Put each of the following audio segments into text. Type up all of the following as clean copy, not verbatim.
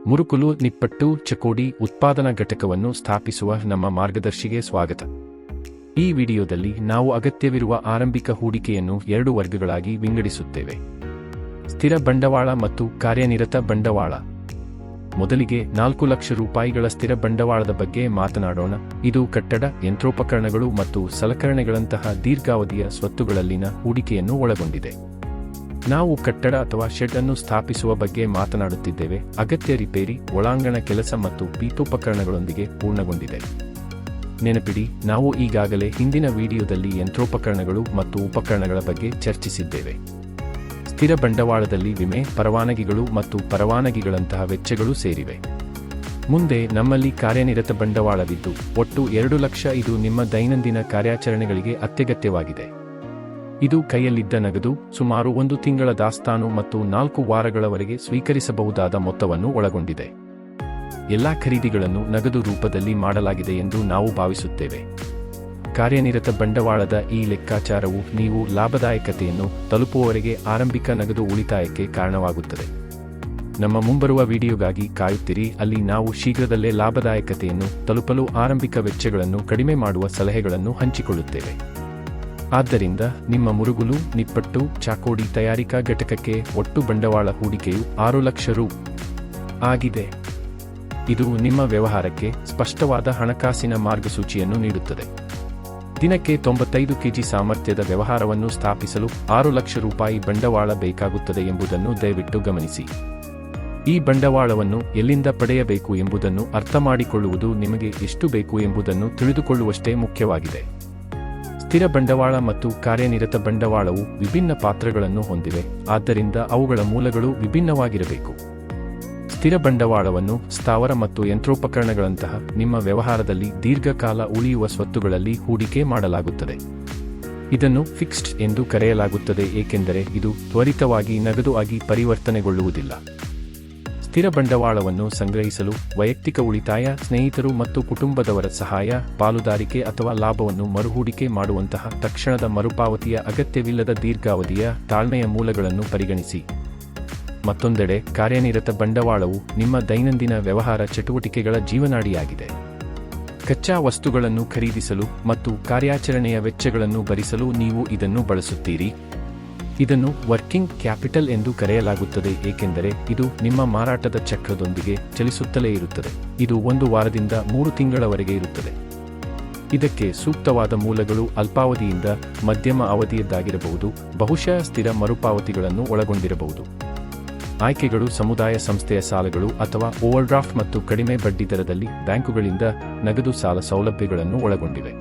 ಮುರುಕುಲು ನಿಪ್ಪಟ್ಟು ಚಕೋಡಿ ಉತ್ಪಾದನಾ ಘಟಕವನ್ನು ಸ್ಥಾಪಿಸುವ ನಮ್ಮ ಮಾರ್ಗದರ್ಶಿಗೆ ಸ್ವಾಗತ. ಈ ವಿಡಿಯೋದಲ್ಲಿ ನಾವು ಅಗತ್ಯವಿರುವ ಆರಂಭಿಕ ಹೂಡಿಕೆಯನ್ನು 2 ವರ್ಗಗಳಾಗಿ ವಿಂಗಡಿಸುತ್ತೇವೆ: ಸ್ಥಿರ ಬಂಡವಾಳ ಮತ್ತು ಕಾರ್ಯನಿರತ ಬಂಡವಾಳ. ಮೊದಲಿಗೆ 4 ಲಕ್ಷ ರೂಪಾಯಿಗಳ ಸ್ಥಿರ ಬಂಡವಾಳದ ಬಗ್ಗೆ ಮಾತನಾಡೋಣ. ಇದು ಕಟ್ಟಡ, ಯಂತ್ರೋಪಕರಣಗಳು ಮತ್ತು ಸಲಕರಣೆಗಳಂತಹ ದೀರ್ಘಾವಧಿಯ ಸ್ವತ್ತುಗಳಲ್ಲಿನ ಹೂಡಿಕೆಯನ್ನು ಒಳಗೊಂಡಿದೆ. ನಾವು ಕಟ್ಟಡ ಅಥವಾ ಶೆಡ್ ಅನ್ನು ಸ್ಥಾಪಿಸುವ ಬಗ್ಗೆ ಮಾತನಾಡುತ್ತಿದ್ದೇವೆ. ಅಗತ್ಯ ರಿಪೇರಿ, ಒಳಾಂಗಣ ಕೆಲಸ ಮತ್ತು ಪೀಠೋಪಕರಣಗಳೊಂದಿಗೆ ಪೂರ್ಣಗೊಂಡಿದೆ. ನೆನಪಿಡಿ, ನಾವು ಈಗಾಗಲೇ ಹಿಂದಿನ ವಿಡಿಯೋದಲ್ಲಿ ಯಂತ್ರೋಪಕರಣಗಳು ಮತ್ತು ಉಪಕರಣಗಳ ಬಗ್ಗೆ ಚರ್ಚಿಸಿದ್ದೇವೆ. ಸ್ಥಿರ ಬಂಡವಾಳದಲ್ಲಿ ವಿಮೆ, ಪರವಾನಗಿಗಳು ಮತ್ತು ಪರವಾನಗಿಗಳಂತಹ ವೆಚ್ಚಗಳು ಸೇರಿವೆ. ಮುಂದೆ ನಮ್ಮಲ್ಲಿ ಕಾರ್ಯನಿರತ ಬಂಡವಾಳವಿದ್ದು ಒಟ್ಟು 2 ಲಕ್ಷ. ಇದು ನಿಮ್ಮ ದೈನಂದಿನ ಕಾರ್ಯಾಚರಣೆಗಳಿಗೆ ಅತ್ಯಗತ್ಯವಾಗಿದೆ. ಇದು ಕೈಯಲ್ಲಿದ್ದ ನಗದು, ಸುಮಾರು 1 ತಿಂಗಳ ದಾಸ್ತಾನು ಮತ್ತು 4 ವಾರಗಳವರೆಗೆ ಸ್ವೀಕರಿಸಬಹುದಾದ ಮೊತ್ತವನ್ನು ಒಳಗೊಂಡಿದೆ. ಎಲ್ಲಾ ಖರೀದಿಗಳನ್ನು ನಗದು ರೂಪದಲ್ಲಿ ಮಾಡಲಾಗಿದೆ ಎಂದು ನಾವು ಭಾವಿಸುತ್ತೇವೆ. ಕಾರ್ಯನಿರತ ಬಂಡವಾಳದ ಈ ಲೆಕ್ಕಾಚಾರವು ನೀವು ಲಾಭದಾಯಕತೆಯನ್ನು ತಲುಪುವವರೆಗೆ ಆರಂಭಿಕ ನಗದು ಉಳಿತಾಯಕ್ಕೆ ಕಾರಣವಾಗುತ್ತದೆ. ನಮ್ಮ ಮುಂಬರುವ ವಿಡಿಯೋಗಾಗಿ ಕಾಯುತ್ತಿರಿ, ಅಲ್ಲಿ ನಾವು ಶೀಘ್ರದಲ್ಲೇ ಲಾಭದಾಯಕತೆಯನ್ನು ತಲುಪಲು ಆರಂಭಿಕ ವೆಚ್ಚಗಳನ್ನು ಕಡಿಮೆ ಮಾಡುವ ಸಲಹೆಗಳನ್ನು ಹಂಚಿಕೊಳ್ಳುತ್ತೇವೆ. ಆದ್ದರಿಂದ ನಿಮ್ಮ ಮುರುಗುಲು ನಿಪ್ಪಟ್ಟು ಚಾಕೋಡಿ ತಯಾರಿಕಾ ಘಟಕಕ್ಕೆ ಒಟ್ಟು ಬಂಡವಾಳ ಹೂಡಿಕೆಯು 6 ಲಕ್ಷ ರು ಆಗಿದೆ. ಇದು ನಿಮ್ಮ ವ್ಯವಹಾರಕ್ಕೆ ಸ್ಪಷ್ಟವಾದ ಹಣಕಾಸಿನ ಮಾರ್ಗಸೂಚಿಯನ್ನು ನೀಡುತ್ತದೆ. ದಿನಕ್ಕೆ 95 ಕೆಜಿ ಸಾಮರ್ಥ್ಯದ ವ್ಯವಹಾರವನ್ನು ಸ್ಥಾಪಿಸಲು 6 ಲಕ್ಷ ರೂಪಾಯಿ ಬಂಡವಾಳ ಬೇಕಾಗುತ್ತದೆ ಎಂಬುದನ್ನು ದಯವಿಟ್ಟು ಗಮನಿಸಿ. ಈ ಬಂಡವಾಳವನ್ನು ಎಲ್ಲಿಂದ ಪಡೆಯಬೇಕು ಎಂಬುದನ್ನು ಅರ್ಥಮಾಡಿಕೊಳ್ಳುವುದು ನಿಮಗೆ ಎಷ್ಟು ಬೇಕು ಎಂಬುದನ್ನು ತಿಳಿದುಕೊಳ್ಳುವಷ್ಟೇ ಮುಖ್ಯವಾಗಿದೆ. ಸ್ಥಿರ ಬಂಡವಾಳ ಮತ್ತು ಕಾರ್ಯನಿರತ ಬಂಡವಾಳವು ವಿಭಿನ್ನ ಪಾತ್ರಗಳನ್ನು ಹೊಂದಿವೆ, ಆದ್ದರಿಂದ ಅವುಗಳ ಮೂಲಗಳು ವಿಭಿನ್ನವಾಗಿರಬೇಕು. ಸ್ಥಿರ ಬಂಡವಾಳವನ್ನು ಸ್ಥಾವರ ಮತ್ತು ಯಂತ್ರೋಪಕರಣಗಳಂತಹ ನಿಮ್ಮ ವ್ಯವಹಾರದಲ್ಲಿ ದೀರ್ಘಕಾಲ ಉಳಿಯುವ ಸ್ವತ್ತುಗಳಲ್ಲಿ ಹೂಡಿಕೆ ಮಾಡಲಾಗುತ್ತದೆ. ಇದನ್ನು ಫಿಕ್ಸ್ಡ್ ಎಂದು ಕರೆಯಲಾಗುತ್ತದೆ ಏಕೆಂದರೆ ಇದು ತ್ವರಿತವಾಗಿ ನಗದು ಆಗಿ ಪರಿವರ್ತನೆಗೊಳ್ಳುವುದಿಲ್ಲ. ಸ್ಥಿರ ಬಂಡವಾಳವನ್ನು ಸಂಗ್ರಹಿಸಲು ವೈಯಕ್ತಿಕ ಉಳಿತಾಯ, ಸ್ನೇಹಿತರು ಮತ್ತು ಕುಟುಂಬದವರ ಸಹಾಯ, ಪಾಲುದಾರಿಕೆ ಅಥವಾ ಲಾಭವನ್ನು ಮರುಹೂಡಿಕೆ ಮಾಡುವಂತಹ ತಕ್ಷಣದ ಮರುಪಾವತಿಯ ಅಗತ್ಯವಿಲ್ಲದ ದೀರ್ಘಾವಧಿಯ ತಾಳ್ಮೆಯ ಮೂಲಗಳನ್ನು ಪರಿಗಣಿಸಿ. ಮತ್ತೊಂದೆಡೆ, ಕಾರ್ಯನಿರತ ಬಂಡವಾಳವು ನಿಮ್ಮ ದೈನಂದಿನ ವ್ಯವಹಾರ ಚಟುವಟಿಕೆಗಳ ಜೀವನಾಡಿಯಾಗಿದೆ. ಕಚ್ಚಾ ವಸ್ತುಗಳನ್ನು ಖರೀದಿಸಲು ಮತ್ತು ಕಾರ್ಯಾಚರಣೆಯ ವೆಚ್ಚಗಳನ್ನು ಭರಿಸಲು ನೀವು ಇದನ್ನು ಬಳಸುತ್ತೀರಿ. ಇದನ್ನು ವರ್ಕಿಂಗ್ ಕ್ಯಾಪಿಟಲ್ ಎಂದು ಕರೆಯಲಾಗುತ್ತದೆ ಏಕೆಂದರೆ ಇದು ನಿಮ್ಮ ಮಾರಾಟದ ಚಕ್ರದೊಂದಿಗೆ ಚಲಿಸುತ್ತಲೇ ಇರುತ್ತದೆ. ಇದು 1 ವಾರದಿಂದ 3 ತಿಂಗಳವರೆಗೆ ಇರುತ್ತದೆ. ಇದಕ್ಕೆ ಸೂಕ್ತವಾದ ಮೂಲಗಳು ಅಲ್ಪಾವಧಿಯಿಂದ ಮಧ್ಯಮ ಅವಧಿಯದ್ದಾಗಿರಬಹುದು, ಬಹುಶಃ ಸ್ಥಿರ ಮರುಪಾವತಿಗಳನ್ನು ಒಳಗೊಂಡಿರಬಹುದು. ಆಯ್ಕೆಗಳು ಸಮುದಾಯ ಸಂಸ್ಥೆಯ ಸಾಲಗಳು ಅಥವಾ ಓವರ್ಡ್ರಾಫ್ಟ್ ಮತ್ತು ಕಡಿಮೆ ಬಡ್ಡಿದರದಲ್ಲಿ ಬ್ಯಾಂಕುಗಳಿಂದ ನಗದು ಸಾಲ ಸೌಲಭ್ಯಗಳನ್ನು ಒಳಗೊಂಡಿವೆ.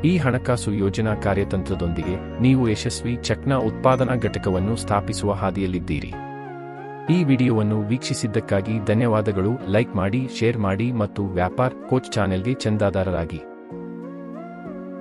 ಈ ಹಣಕಾಸು ಯೋಜನಾ ಕಾರ್ಯತಂತ್ರದೊಂದಿಗೆ ನೀವು ಯಶಸ್ವಿ ಚೆಕ್ನ ಉತ್ಪಾದನಾ ಘಟಕವನ್ನು ಸ್ಥಾಪಿಸುವ ಹಾದಿಯಲ್ಲಿದ್ದೀರಿ. ಈ ವಿಡಿಯೋವನ್ನು ವೀಕ್ಷಿಸಿದ್ದಕ್ಕಾಗಿ ಧನ್ಯವಾದಗಳು. ಲೈಕ್ ಮಾಡಿ, ಶೇರ್ ಮಾಡಿ ಮತ್ತು ವ್ಯಾಪಾರ್ ಕೋಚ್ ಚಾನೆಲ್ಗೆ ಚಂದಾದಾರರಾಗಿ.